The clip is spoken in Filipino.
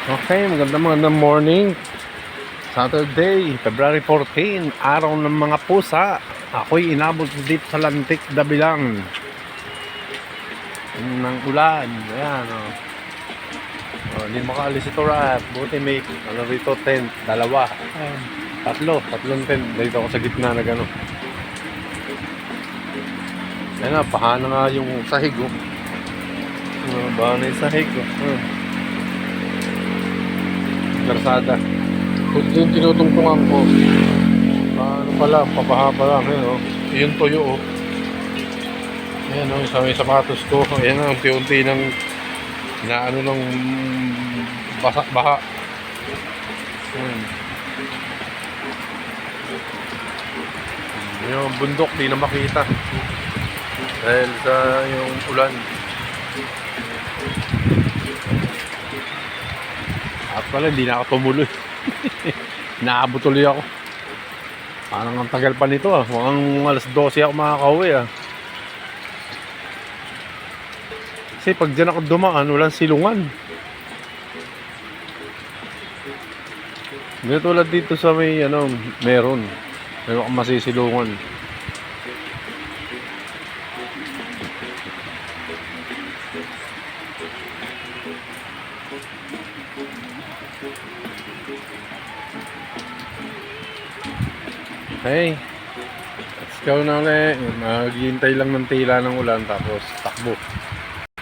Okay, magandang morning. Saturday, February 14, araw ng mga pusa. Ako'y inabot dito sa Lantik, Dabilang ng ulan. Ayan, oh. Hindi makaalis ito rat. Buti may, rito, tent. Dalawa. Ayan. Tatlong tent. Dito ako sa gitna na gano'n. Ayan na, baha na nga yung sahig, oh. Baha na yung sahig, oh. Karsada. Kung yung tinutungtungan ko, ano pala, pabaha pa lang, yun, oh. Yung tuyo, oh. Ayan, oh, sa may sapatos ko. Ayan, oh, unti-unti ng inaano ng baha. Ayan. Yung bundok, di na makita. Dahil sa yung ulan. At pala, hindi na ako tumuloy. Naabot tuloy ako. Parang ang tagal pa nito, ah. Mukhang alas 12 ako makakauwi, ah. Kasi pag dyan ako dumaan, walang silungan. Hindi tulad dito sa may, meron akong masisilungan. Okay, let's go na ulit. Maghihintay lang ng tila ng ulan tapos takbo.